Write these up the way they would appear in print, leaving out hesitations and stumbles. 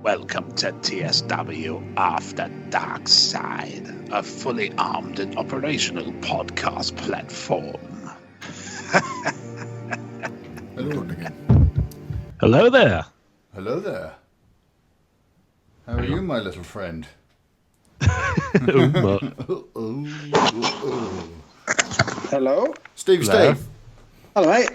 Welcome to TSW After Darkside, a fully armed and operational podcast platform. Hello again. Hello there. Hello there. How are you, my little friend? Hello? Steve. Hello, mate.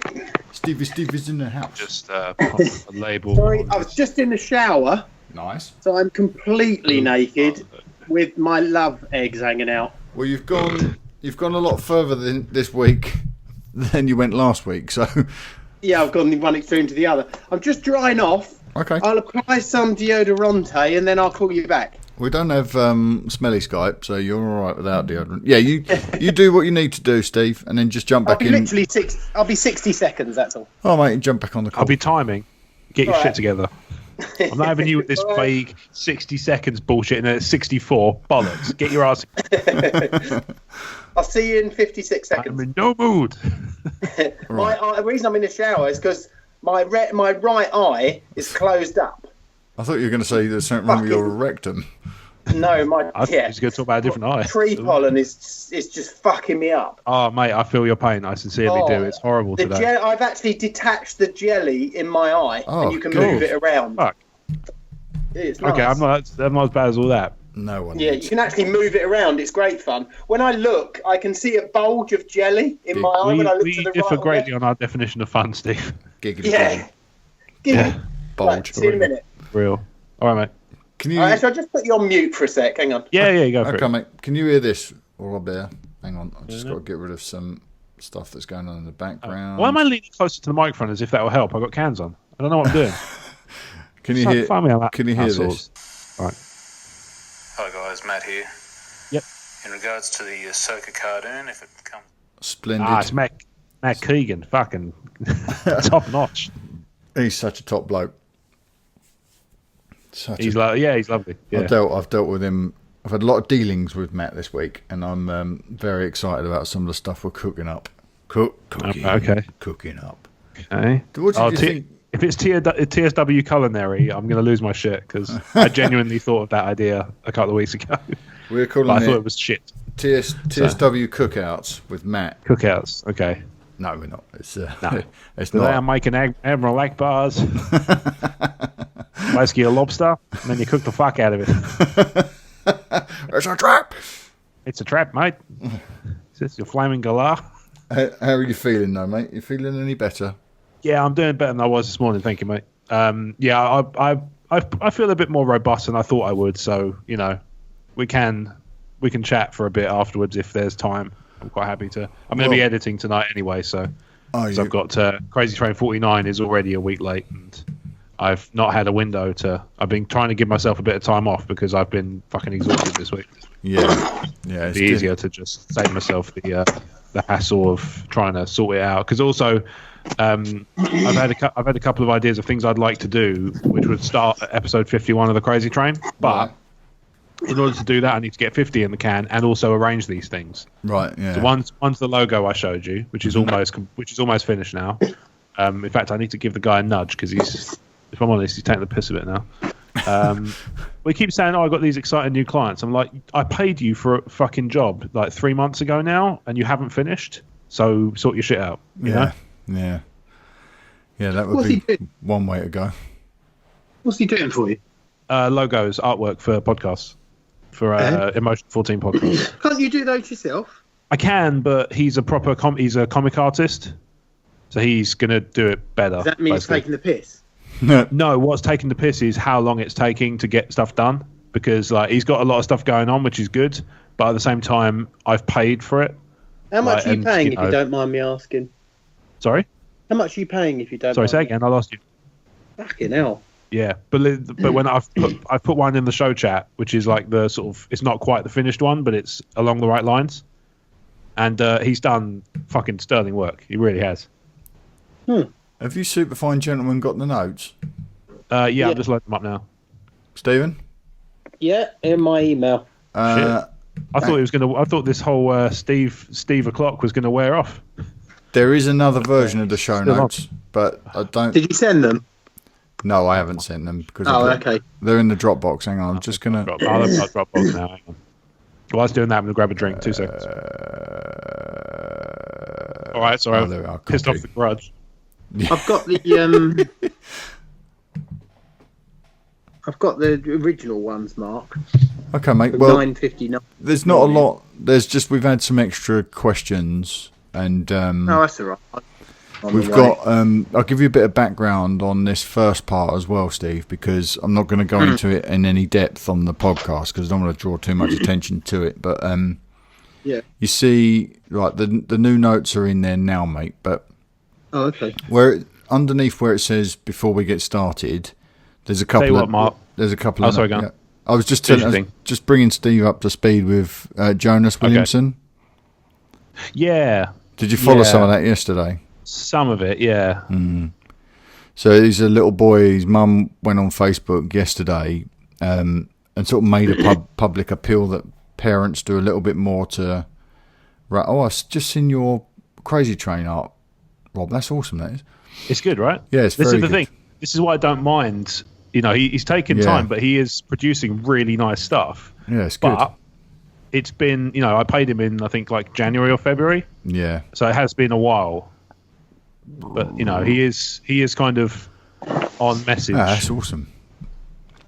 Steve is in the house. Just pop a label. Sorry, I was just in the shower, Nice. so I'm completely naked with my love eggs hanging out. Well, you've gone a lot further this week than you went last week, so... Yeah, I've gone one extreme to the other. I'm just drying off. Okay. I'll apply some deodorante and then I'll call you back. We don't have smelly Skype, so you're all right without deodorant. Yeah, you do what you need to do, Steve, and then just jump back in. I'll be 60 seconds, that's all. Oh, mate, jump back on the call. I'll be timing. Get your shit together. I'm not having you with this All right. vague 60 seconds bullshit and then it's 64. Bollocks. Get your ass. I'll see you in 56 seconds. I'm in no mood. The reason I'm in the shower is because my right eye is closed up. I thought you were going to say there's something wrong with your rectum. No, I thought he was going to talk about a different eye. Tree pollen is just fucking me up. Oh, mate, I feel your pain. I sincerely do. It's horrible today. I've actually detached the jelly in my eye, and you can move it around. Fuck. It's nice. Okay, I'm not as bad as all that. No one. Yeah, you can actually move it around. It's great fun. When I look, I can see a bulge of jelly in my eye when I look to the right. We differ or greatly left. on our definition of fun, Steve. Giggity Yeah. bulge. Right, see you in a minute. Real. All right, mate. Can you... Actually, I'll just put you on mute for a sec. Hang on. Yeah, go for it. Okay, mate. Can you hear this? Or up there? Hang on. I've just got to get rid of some stuff that's going on in the background. Why am I leaning closer to the microphone as if that will help? I've got cans on. I don't know what I'm doing. Can you hear? Can you hear assholes. this? All right. Hi guys, Matt here. Yep. In regards to the Ahsoka cartoon, if it comes... Splendid. It's Matt Keegan. Fucking top notch. He's such a top bloke. He's lovely. Yeah. I've dealt with him. I've had a lot of dealings with Matt this week, and I'm very excited about some of the stuff we're cooking up. Cooking up. Okay. What did you think? If it's TSW culinary, I'm going to lose my shit because I genuinely thought of that idea a couple of weeks ago. We're calling but I thought it was shit. TSW cookouts with Matt. Cookouts. Okay. No, we're not. It's No. it's Today not. I'm making Admiral Akbars. Basically a lobster, and then you cook the fuck out of it. It's a trap. It's a trap, mate. Is this your flaming galah? How are you feeling, though, mate? You feeling any better? Yeah, I'm doing better than I was this morning. Thank you, mate. Yeah, I feel a bit more robust than I thought I would. So we can chat for a bit afterwards if there's time. I'm quite happy to. I'm going to be editing tonight anyway, so I've got Crazy Train 49 is already a week late, and I've not had a window to. I've been trying to give myself a bit of time off because I've been fucking exhausted this week. Yeah. It'd be easier to just save myself the hassle of trying to sort it out. Because also, I've had a couple of ideas of things I'd like to do, which would start at episode 51 of the Crazy Train. But in order to do that, I need to get 50 in the can and also arrange these things. Right. Yeah. So one's the logo I showed you, which is almost finished now. In fact, I need to give the guy a nudge because if I'm honest, he's taking the piss a bit now. We keep saying, I got these exciting new clients. I'm like, I paid you for a fucking job like 3 months ago now, and you haven't finished. So sort your shit out. You know? Yeah. That would be one way to go. What's he doing for you? Logos, artwork for podcasts, for Emotion 14 podcast. Can't you do those yourself? I can, but he's a proper he's a comic artist, so he's gonna do it better. Does that mean it's taking the piss? No, what's taking the piss is how long it's taking to get stuff done, because he's got a lot of stuff going on, which is good, but at the same time, I've paid for it. How much are you paying, if you don't mind me asking? Sorry? How much are you paying, if you don't Sorry, mind say again, I lost you. Fucking hell. Yeah, but when I've put one in the show chat, which is like the sort of, it's not quite the finished one, but it's along the right lines, and he's done fucking sterling work. He really has. Have you superfine gentlemen got the notes? Yeah, I'm just loading them up now. Stephen? Yeah, in my email. I thought this whole Steve o'clock was gonna wear off. There is another version of the show notes, but I don't. Did you send them? No, I haven't sent them because okay. They're in the Dropbox. Hang on, I'm just gonna. I've got Dropbox now. Hang on. While I was doing that, I'm gonna grab a drink. 2 seconds. All right, sorry. I pissed off the grudge. I've got the I've got the original ones, Mark. Okay, mate. Well, 9:59. There's not a lot. There's just we've had some extra questions, and no, that's all right. We've got. I'll give you a bit of background on this first part as well, Steve, because I'm not going to go into it in any depth on the podcast because I don't want to draw too much attention to it. But yeah, you see, like the new notes are in there now, mate. But okay, underneath where it says before we get started, there's a couple. Tell you what, Mark. There's a couple. Oh, sorry, go on. Yeah, I was just just bringing Steve up to speed with Jonas Williamson. Okay. Yeah. Did you follow some of that yesterday? Some of it, yeah. So he's a little boy. His mum went on Facebook yesterday and sort of made a public appeal that parents do a little bit more to. Right. Oh, I've just seen your Crazy Train art, Rob. That's awesome. That is. It's good, right? Yeah, it's very good. This is the thing. This is what I don't mind. You know, he's taken time, but he is producing really nice stuff. Yeah, it's good. But it's been, you know, I paid him in, I think, like January or February. Yeah. So it has been a while. But, you know, he is kind of on message. Yeah, that's awesome.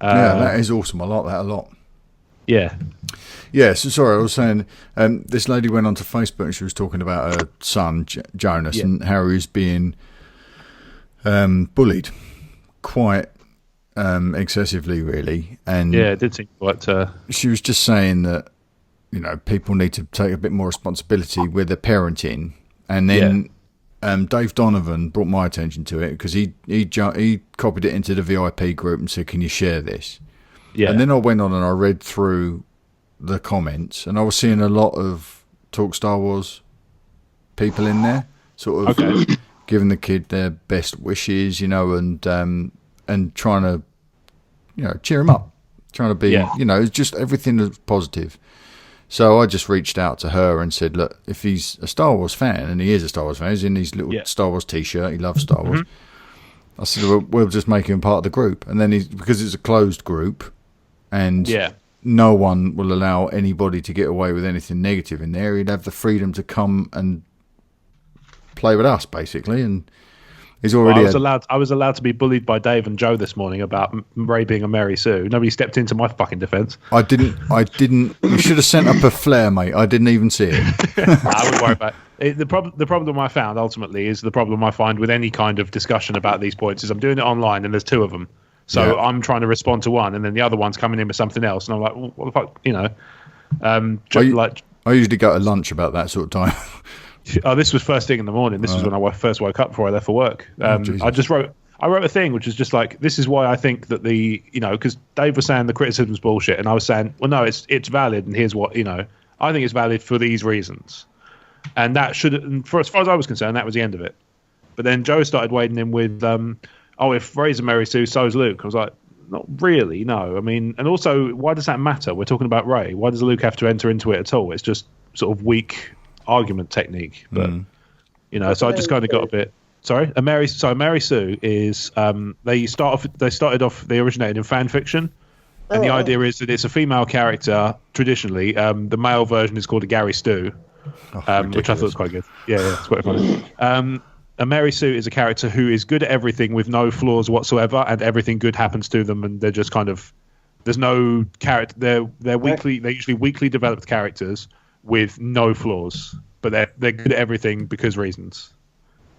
Yeah, that is awesome. I like that a lot. Yeah. Yeah, so sorry, I was saying this lady went onto Facebook and she was talking about her son, Jonas, and how he was being bullied quite excessively, really. And yeah, it did seem quite... She was just saying that, you know, people need to take a bit more responsibility with their parenting. And then Dave Donovan brought my attention to it because he copied it into the VIP group and said, can you share this? Yeah. And then I went on and I read through the comments and I was seeing a lot of Talk Star Wars people in there, sort of giving the kid their best wishes, you know, and trying to, you know, cheer him up, trying to be, you know, just everything that's positive. So I just reached out to her and said, look, if he's a Star Wars fan, and he is a Star Wars fan, he's in his little Star Wars T-shirt, he loves Star Wars. I said, well, we'll just make him part of the group. And then because it's a closed group and no one will allow anybody to get away with anything negative in there, he'd have the freedom to come and play with us, basically. And he's already. I was allowed to be bullied by Dave and Joe this morning about Ray being a Mary Sue. Nobody stepped into my fucking defence. I didn't. You should have sent up a flare, mate. I didn't even see it. I wouldn't worry about it. The problem I found ultimately is the problem I find with any kind of discussion about these points is I'm doing it online and there's two of them. So I'm trying to respond to one and then the other one's coming in with something else and I'm like, well, what the fuck, you know? I usually go to lunch about that sort of time. Oh, this was first thing in the morning. This was when I first woke up before I left for work. I wrote a thing which is just like, this is why I think that because Dave was saying the criticism's bullshit, and I was saying, well, no, it's valid, and here's what, you know, I think it's valid for these reasons, and that should, for as far as I was concerned, that was the end of it. But then Joe started wading in with, if Ray's a Mary Sue, so's Luke. I was like, not really, no. I mean, and also, why does that matter? We're talking about Ray. Why does Luke have to enter into it at all? It's just sort of weak argument technique, but you know, so I just kind of got a bit sorry. Mary Sue is they originated in fan fiction, and the idea is that it's a female character. Traditionally, the male version is called a Gary Stu, which I thought was quite good. Yeah, it's quite funny. A Mary Sue is a character who is good at everything with no flaws whatsoever, and everything good happens to them, and they're just kind of there's no character. They're usually weakly developed characters with no flaws, but they're good at everything because reasons.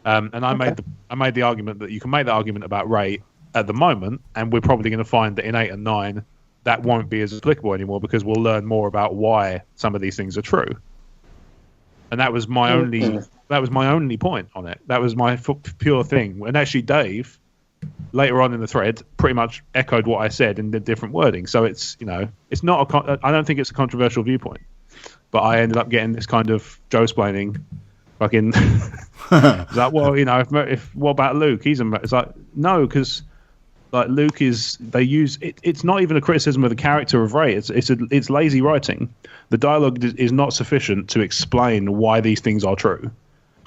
And I made the argument that you can make that argument about Ray at the moment, and we're probably going to find that in 8 and 9 that won't be as applicable anymore because we'll learn more about why some of these things are true. And that was my only point on it. That was my pure thing. And actually, Dave later on in the thread pretty much echoed what I said in the different wording. So it's, you know, it's not I don't think it's a controversial viewpoint. But I ended up getting this kind of Joe-splaining fucking... It's like, well, you know, if what about Luke? It's like, no, because like Luke is... They use... It's not even a criticism of the character of Ray. It's lazy writing. The dialogue is not sufficient to explain why these things are true.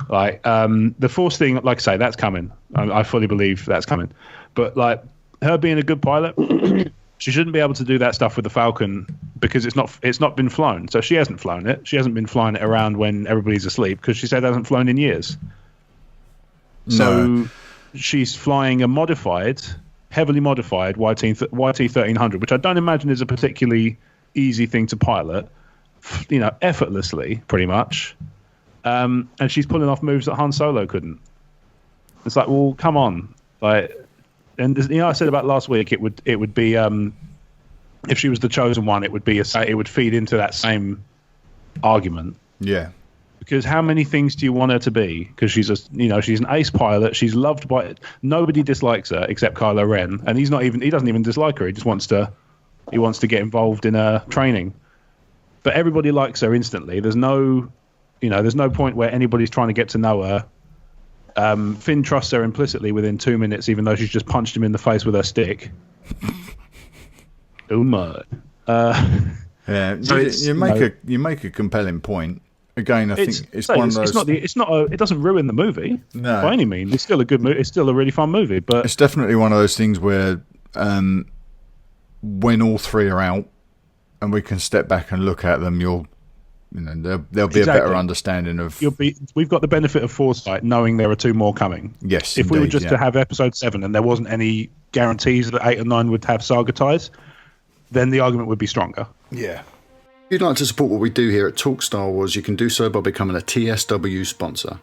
Like, the Force thing, like I say, that's coming. I fully believe that's coming. But, like, her being a good pilot, she shouldn't be able to do that stuff with the Falcon because it's not been flown. So she hasn't flown it. She hasn't been flying it around when everybody's asleep because she said it hasn't flown in years. No. So she's flying a heavily modified YT 1300, which I don't imagine is a particularly easy thing to pilot, effortlessly, pretty much. And she's pulling off moves that Han Solo couldn't. It's like, well, come on, and I said about last week, it would be if she was the chosen one, it would feed into that same argument. Yeah. Because how many things do you want her to be? Because she's an ace pilot. She's loved by nobody dislikes her except Kylo Ren, and he doesn't even dislike her. He just wants to get involved in her training. But everybody likes her instantly. There's no point where anybody's trying to get to know her. Finn trusts her implicitly within 2 minutes, even though she's just punched him in the face with her stick. Oh my! Yeah, So you make a compelling point. Again, I think it's one of those. It doesn't ruin the movie by any means. It's still a good movie. It's still a really fun movie. But it's definitely one of those things where, when all three are out, and we can step back and look at them, there'll be a better understanding of. We've got the benefit of foresight, knowing there are two more coming. Yes, if we were just to have episode 7 and there wasn't any guarantees that 8 and 9 would have saga ties, then the argument would be stronger. Yeah. If you'd like to support what we do here at Talk Star Wars, you can do so by becoming a TSW sponsor.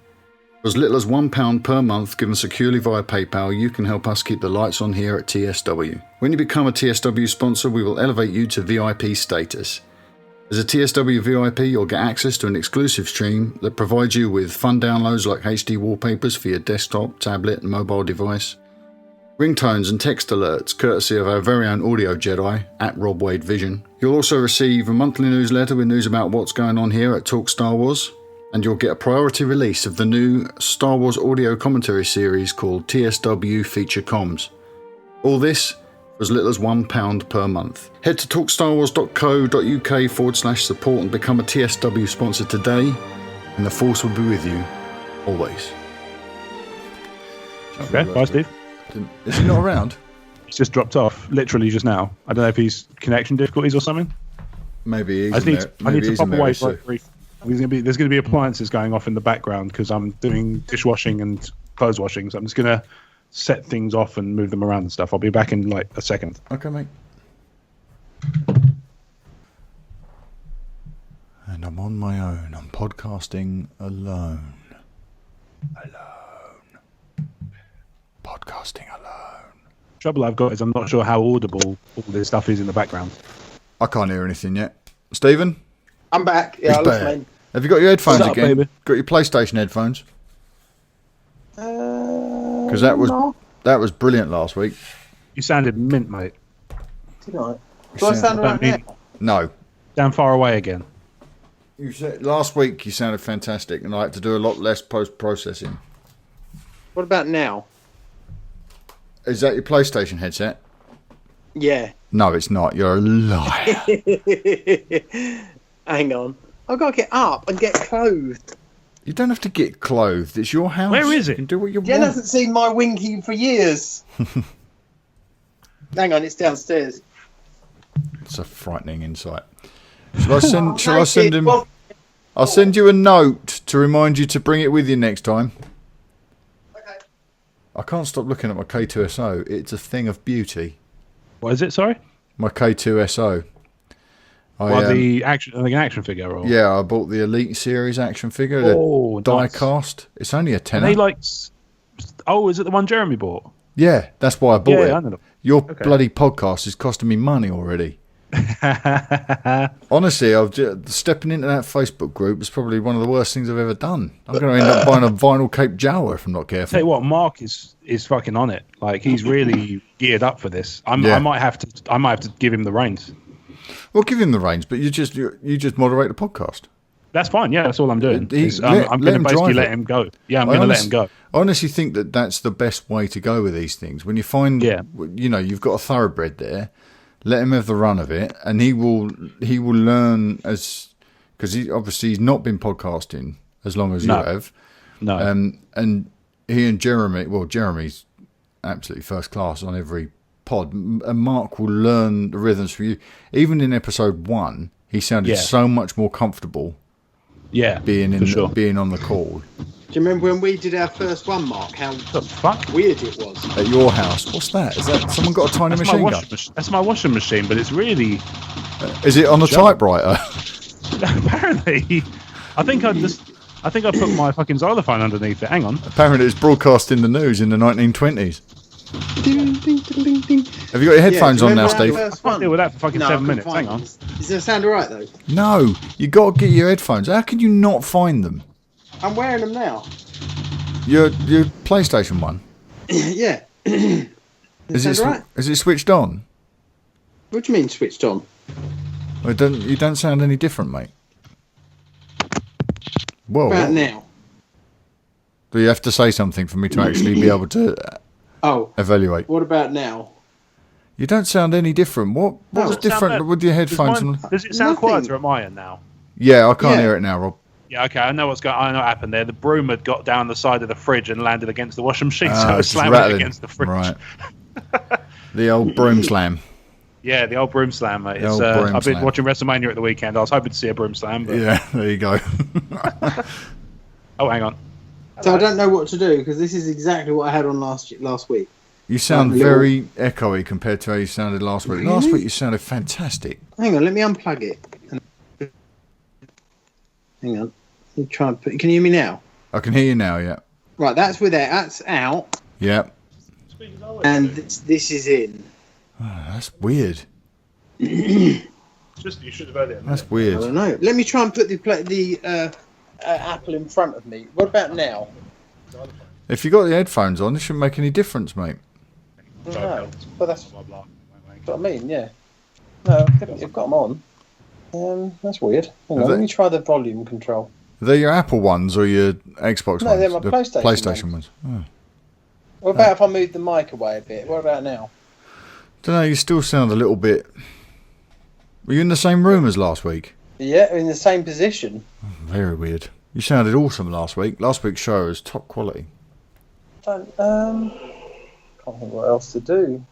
For as little as £1 per month given securely via PayPal, you can help us keep the lights on here at TSW. When you become a TSW sponsor, we will elevate you to VIP status. As a TSW VIP, you'll get access to an exclusive stream that provides you with fun downloads like HD wallpapers for your desktop, tablet and mobile device, ringtones and text alerts courtesy of our very own audio Jedi at Rob Wade Vision. You'll also receive a monthly newsletter with news about what's going on here at Talk Star Wars, and you'll get a priority release of the new Star Wars audio commentary series called TSW Feature Comms. All this for as little as £1 per month. Head to talkstarwars.co.uk/support and become a TSW sponsor today, and the Force will be with you always. Okay, bye, Steve. Is he not around? He's just dropped off, literally just now. I don't know if he's connection difficulties or something. Maybe he's I need to pop away for a brief. There's going to be appliances going off in the background because I'm doing dishwashing and clothes washing. So I'm just going to set things off and move them around and stuff. I'll be back in like a second. Okay, mate. And I'm on my own. I'm podcasting alone. Podcasting alone. Trouble I've got is I'm not sure how audible all this stuff is in the background. I can't hear anything yet. Stephen? I'm back. Yeah, I'm listening. Have you got your headphones What's up, again? baby? Got your PlayStation headphones? Because that was brilliant last week. You sounded mint, mate. Did I? Do I sound right now? No. Down far away again. You said last week you sounded fantastic, and I had to do a lot less post-processing. What about now? Is that your PlayStation headset? Yeah. No, it's not. You're a liar. Hang on. I've got to get up and get clothed. You don't have to get clothed. It's your house. Where is it? You can do what you Jen want. hasn't seen my winky for years. Hang on, it's downstairs. It's a frightening insight. Shall I send him? Well, I'll send you a note to remind you to bring it with you next time. okay. I can't stop looking at my K2SO. It's a thing of beauty. What is it? Sorry. My K2SO. The action figure. Or... Yeah, I bought the Elite Series action figure. Oh, the nice. die-cast. It's only a tenner. Are they like? Oh, is it the one Jeremy bought? Yeah, that's why I bought it. I know. Your bloody podcast is costing me money already. Honestly, stepping into that Facebook group is probably one of the worst things I've ever done. I'm going to end up buying a vinyl Cape Jawa if I'm not careful. Tell you what, Mark is fucking on it. Like he's really geared up for this. I might have to give him the reins. Well, give him the reins, but you just moderate the podcast. That's fine. Yeah, that's all I'm doing. I'm going to basically let him go. Yeah, I'm going to let him go. I honestly think that that's the best way to go with these things. When you find, you've got a thoroughbred there, let him have the run of it, and he will learn because he's not been podcasting as long as you have. No. And he and Jeremy, well, Jeremy's absolutely first class on every pod, and Mark will learn the rhythms for you. Even in episode 1, he sounded so much more comfortable. Yeah, being on the call. Do you remember when we did our first one, Mark? How the fuck weird it was at your house? What's that? Is that someone got a tiny machine gun? That's my washing machine, but it's really. Is it on a typewriter? Apparently, I think I put my fucking xylophone underneath it. Hang on. Apparently, it's broadcasting the news in the 1920s. Ding, ding, ding, ding, ding. Have you got your headphones on now, Steve? I can't deal with that for fucking 7 minutes. Hang on. Does that sound alright though? No, you got to get your headphones. How can you not find them? I'm wearing them now. Your PlayStation one. Yeah. Is it switched on? What do you mean switched on? Well, you don't sound any different, mate. Whoa. About now. Do you have to say something for me to actually be able to evaluate? What about now? You don't sound any different. What's different with your headphones? Does it sound quieter at my end now? Yeah, I can't hear it now, Rob. Yeah, okay, I know what's going. I know what happened there. The broom had got down the side of the fridge and landed against the washing machine, so I was slamming it against the fridge. Right. The old broom slam. Yeah, the old broom slam, mate. I've been watching WrestleMania at the weekend. I was hoping to see a broom slam. But... Yeah, there you go. Oh, hang on. So I don't know what to do because this is exactly what I had on last week. You sound very echoey compared to how you sounded last week. Really? Last week you sounded fantastic. Hang on, let me unplug it. Hang on. Let me try and put. Can you hear me now? I can hear you now, yeah. Right, that's out. Yeah. And this is in. Oh, that's weird. Just you should have heard it. That's weird. I don't know. Let me try and put the Apple in front of me. What about now? If you got the headphones on, it shouldn't make any difference, mate. No, but that's what I mean. Yeah. No, I've got them on. That's weird. Hang on, let me try the volume control. Are they your Apple ones or your Xbox ones? No, they're my PlayStation ones. Oh. What about if I move the mic away a bit? What about now? Don't know, you still sound a little bit... Were you in the same room as last week? Yeah, in the same position. Oh, very weird. You sounded awesome last week. Last week's show was top quality. Can't think what else to do.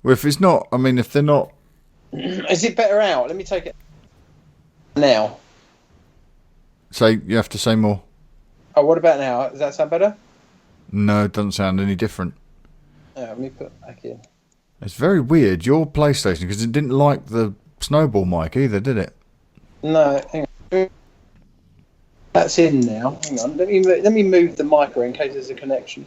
Well, if it's not... I mean, if they're not... Is it better out? Let me take it now. You have to say more. Oh, what about now? Does that sound better? No, it doesn't sound any different. Let me put it back in. It's very weird, your PlayStation, because it didn't like the snowball mic either, did it? No, hang on. That's in now. Hang on. Let me move the mic around in case there's a connection.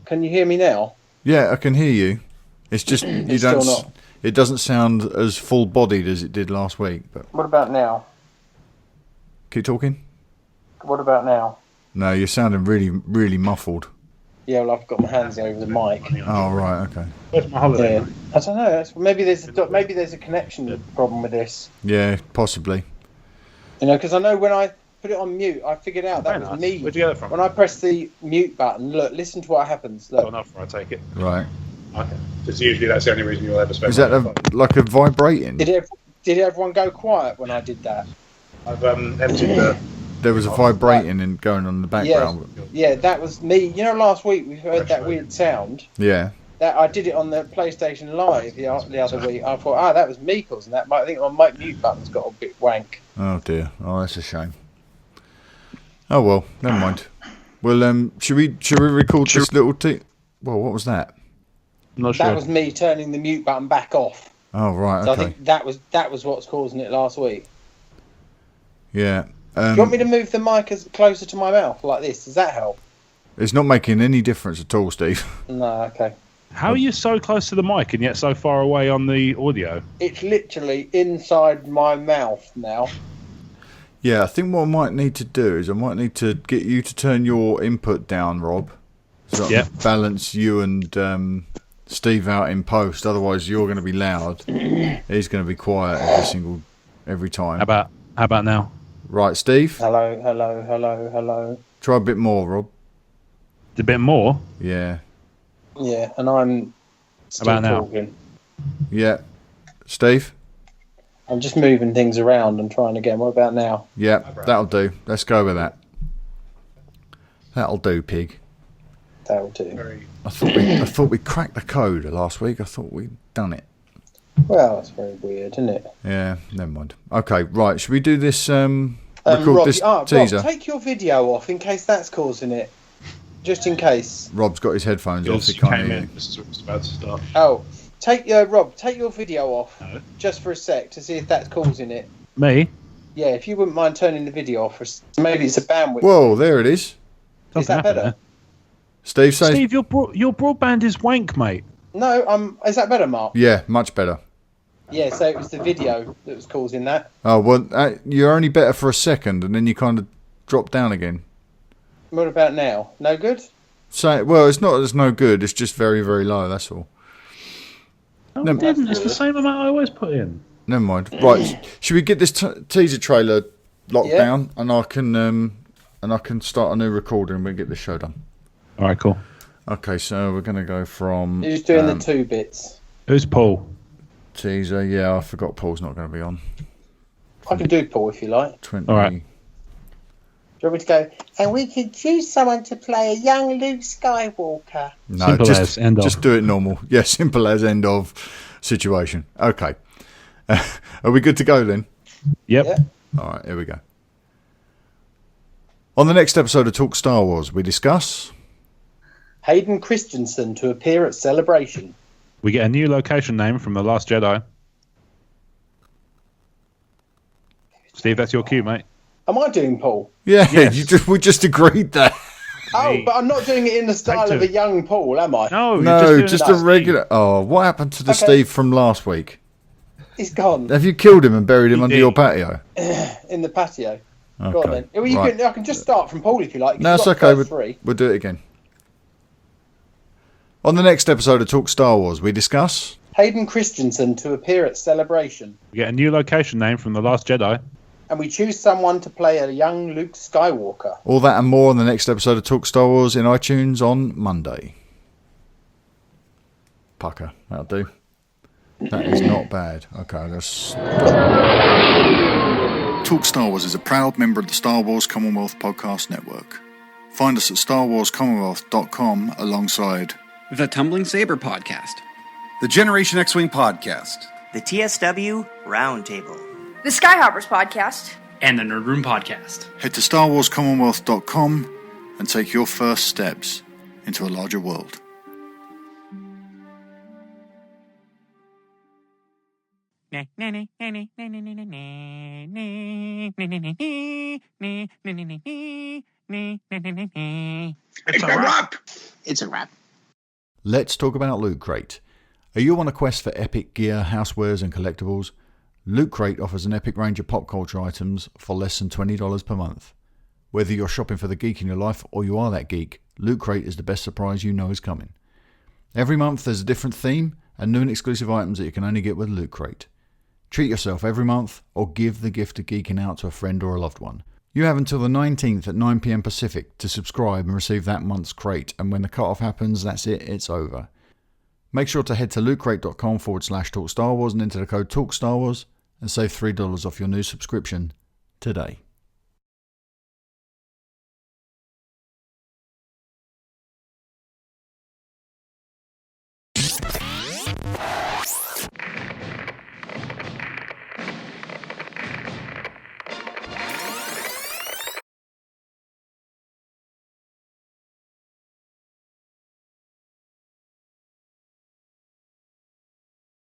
Can you hear me now? Yeah, I can hear you. It's just Still not. It doesn't sound as full-bodied as it did last week. But What about now? keep talking. What about now? No, you're sounding really, really muffled. Yeah, well, I've got my hands over the mic. Oh right, okay. Where's my holiday? Yeah. I don't know. Maybe there's a connection problem with this. Yeah, possibly. You know, because I know when I put it on mute, I figured out that was me. Where'd you get it from? When I press the mute button, look, listen to what happens. Look. Got enough, I take it. Right. Okay. Because usually that's the only reason you'll ever spend. Is that like a vibrating? Did everyone go quiet when I did that? I've emptied the. There was a vibrating and going on in the background. Yeah, that was me. You know, last week we heard that weird sound. Yeah. That I did it on the PlayStation Live the other week. I thought, that was me causing that. I think my mute button's got a bit wank. Oh dear. Oh, that's a shame. Oh well, never mind. Well, should we record this little Well, what was that? I'm not sure. That was me turning the mute button back off. Oh right, So okay. I think that was what's causing it last week. Yeah. Do you want me to move the mic closer to my mouth like this? Does that help? It's not making any difference at all, Steve. No, okay. How are you so close to the mic and yet so far away on the audio? It's literally inside my mouth now. Yeah, I think what I might need to do is I might need to get you to turn your input down, Rob. So I can balance you and Steve out in post. Otherwise, you're going to be loud. He's going to be quiet every time. How about now? Right, Steve. Hello. Try a bit more, Rob. A bit more. Yeah. Yeah, and I'm still About now? talking. Yeah. Steve. I'm just moving things around and trying again. What about now? Yeah, that'll do. Let's go with that. That'll do, pig. That'll do. I thought we cracked the code last week. I thought we'd done it. Well, that's very weird, isn't it? Yeah, never mind. Okay, right. Should we do this? Record Rob, this Rob, teaser. take your video off in case that's causing it. Just in case. Rob's got his headphones off. He Because can't came hear in. you. This is what's about to start. Oh, Rob, take your video off just for a sec to see if that's causing it. Me? Yeah, if you wouldn't mind turning the video off, maybe it's a bandwidth. Whoa, there it is. Is that better? Steve says. Steve, your broadband is wank, mate. No, is that better, Mark? Yeah, much better. Yeah, so it was the video that was causing that. Oh well, you're only better for a second, and then you kind of drop down again. What about now? No good? So, well, it's not. It's no good. It's just very, very low. That's all. No, No, it didn't. It's the same amount I always put in. Never mind. Right, should we get this teaser trailer locked down, and I can start a new recording, and we get this show done. All right, cool. Okay, so we're gonna go from. Who's doing the 2 bits? Who's Paul? Teaser. Yeah, I forgot Paul's not going to be on. I can do Paul if you like. 20. All right. Do you want me to go? And we could choose someone to play a young Luke Skywalker. No, Simple just, as, end of. just do it normal. Yeah, simple as, end of situation. Okay. Are we good to go then? Yep. Yeah. All right, here we go. On the next episode of Talk Star Wars, we discuss... Hayden Christensen to appear at Celebration. We get a new location name from The Last Jedi. Steve, that's your cue, mate. Am I doing Paul? Yeah, Yes. we just agreed that. Oh, Hey. but I'm not doing it in the style Take of a two. young Paul, am I? No, No, you're just doing a it. regular... Oh, what happened to the Okay. Steve from last week? He's gone Have you killed him and buried him under did. your patio? in the patio. Okay. Go on then. Well, right. I can just start from Paul if you like. 'cause No, you've it's got the okay. first three. We'll do it again. On the next episode of Talk Star Wars, we discuss... Hayden Christensen to appear at Celebration. We get a new location name from The Last Jedi. And we choose someone to play a young Luke Skywalker. All that and more on the next episode of Talk Star Wars in iTunes on Monday. Pucker, that'll do. That is not bad. Okay, let's... Talk Star Wars is a proud member of the Star Wars Commonwealth Podcast Network. Find us at StarWarsCommonwealth.com alongside The Tumbling Saber Podcast. The Generation X-Wing Podcast. The TSW Roundtable. The Skyhoppers Podcast. And the Nerd Room Podcast. Head to StarWarsCommonwealth.com and take your first steps into a larger world. It's a wrap! It's a wrap. Let's talk about Loot Crate. Are you on a quest for epic gear, housewares and collectibles? Loot Crate offers an epic range of pop culture items for less than $20 per month. Whether you're shopping for the geek in your life or you are that geek, Loot Crate is the best surprise you know is coming. Every month there's a different theme and new and exclusive items that you can only get with Loot Crate. Treat yourself every month or give the gift of geeking out to a friend or a loved one. You have until the 19th at 9 PM Pacific to subscribe and receive that month's crate, and when the cut-off happens, that's it, it's over. Make sure to head to lootcrate.com/TalkStarWars and enter the code TalkStarWars and save $3 off your new subscription today.